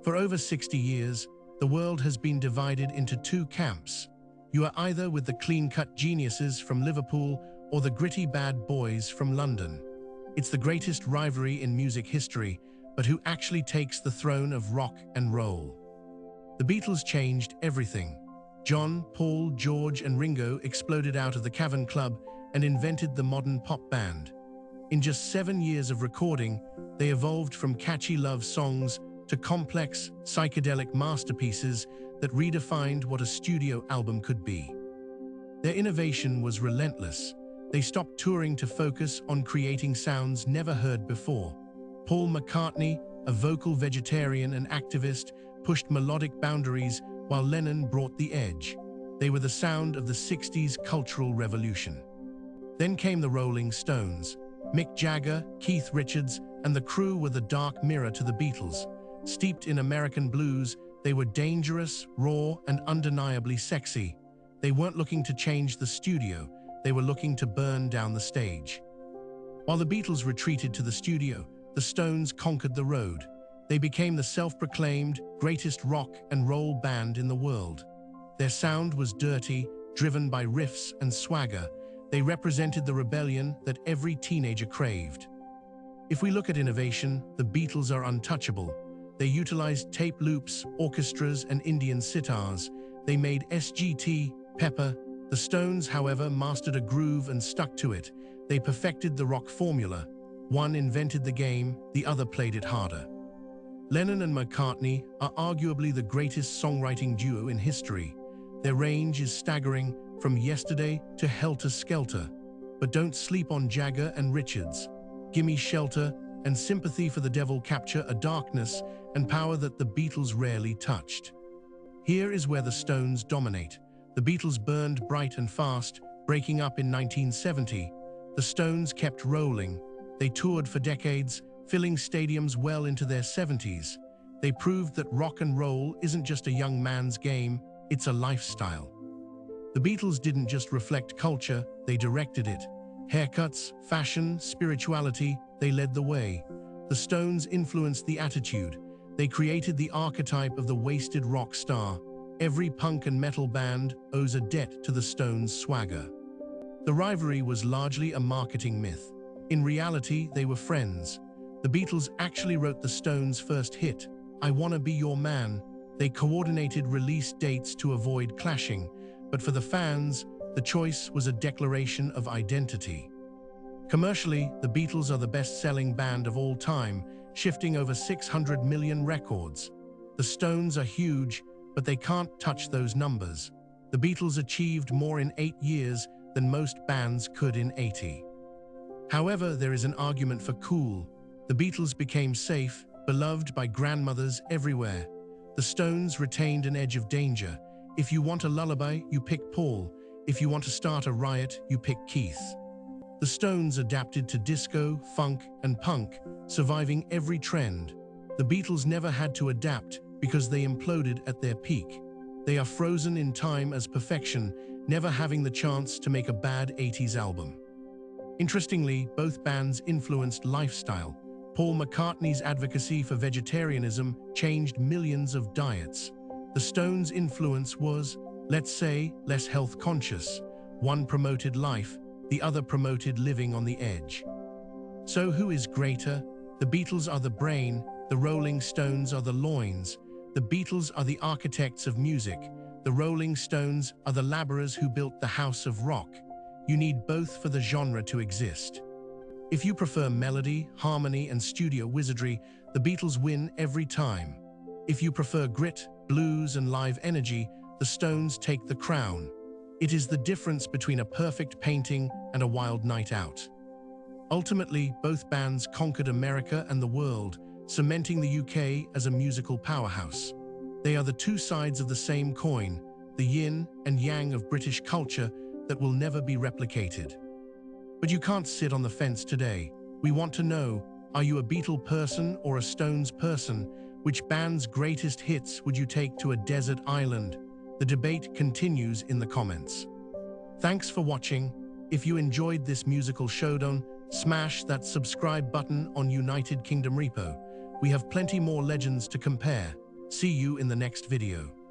For over 60 years, the world has been divided into two camps. You are either with the clean-cut geniuses from Liverpool or the gritty bad boys from London. It's the greatest rivalry in music history, but who actually takes the throne of rock and roll? The Beatles changed everything. John, Paul, George, and Ringo exploded out of the Cavern Club and invented the modern pop band. In just 7 years of recording, they evolved from catchy love songs to complex, psychedelic masterpieces that redefined what a studio album could be. Their innovation was relentless. They stopped touring to focus on creating sounds never heard before. Paul McCartney, a vocal vegetarian and activist, pushed melodic boundaries while Lennon brought the edge. They were the sound of the 60s cultural revolution. Then came the Rolling Stones. Mick Jagger, Keith Richards, and the crew were the dark mirror to the Beatles. Steeped in American blues, they were dangerous, raw, and undeniably sexy. They weren't looking to change the studio, they were looking to burn down the stage. While the Beatles retreated to the studio, the Stones conquered the road. They became the self-proclaimed greatest rock and roll band in the world. Their sound was dirty, driven by riffs and swagger. They represented the rebellion that every teenager craved. If we look at innovation, the Beatles are untouchable. They utilized tape loops, orchestras, and Indian sitars. They made SGT, pepper. The Stones, however, mastered a groove and stuck to it. They perfected the rock formula. One invented the game, the other played it harder. Lennon and McCartney are arguably the greatest songwriting duo in history. Their range is staggering, from Yesterday to Helter Skelter. But don't sleep on Jagger and Richards. Gimme Shelter and Sympathy for the Devil capture a darkness and power that the Beatles rarely touched. Here is where the Stones dominate. The Beatles burned bright and fast, breaking up in 1970. The Stones kept rolling. They toured for decades, filling stadiums well into their 70s. They proved that rock and roll isn't just a young man's game, it's a lifestyle. The Beatles didn't just reflect culture, they directed it. Haircuts, fashion, spirituality, they led the way. The Stones influenced the attitude. They created the archetype of the wasted rock star. Every punk and metal band owes a debt to the Stones' swagger. The rivalry was largely a marketing myth. In reality, they were friends. The Beatles actually wrote the Stones' first hit, I Wanna Be Your Man. They coordinated release dates to avoid clashing, but for the fans, the choice was a declaration of identity. Commercially, the Beatles are the best-selling band of all time, shifting over 600 million records. The Stones are huge, but they can't touch those numbers. The Beatles achieved more in 8 years than most bands could in 80. However, there is an argument for cool. The Beatles became safe, beloved by grandmothers everywhere. The Stones retained an edge of danger. If you want a lullaby, you pick Paul. If you want to start a riot, you pick Keith. The Stones adapted to disco, funk, and punk, surviving every trend. The Beatles never had to adapt because they imploded at their peak. They are frozen in time as perfection, never having the chance to make a bad 80s album. Interestingly, both bands influenced lifestyle. Paul McCartney's advocacy for vegetarianism changed millions of diets. The Stones' influence was, let's say, less health-conscious. One promoted life, the other promoted living on the edge. So who is greater? The Beatles are the brain, the Rolling Stones are the loins. The Beatles are the architects of music. The Rolling Stones are the laborers who built the house of rock. You need both for the genre to exist. If you prefer melody, harmony, and studio wizardry, the Beatles win every time. If you prefer grit, blues, and live energy, the Stones take the crown. It is the difference between a perfect painting and a wild night out. Ultimately, both bands conquered America and the world, cementing the UK as a musical powerhouse. They are the two sides of the same coin, the yin and yang of British culture that will never be replicated. But you can't sit on the fence today. We want to know, are you a Beatle person or a Stones person? Which band's greatest hits would you take to a desert island? The debate continues in the comments. Thanks for watching. If you enjoyed this musical showdown, smash that subscribe button on United Kingdom Repo. We have plenty more legends to compare. See you in the next video.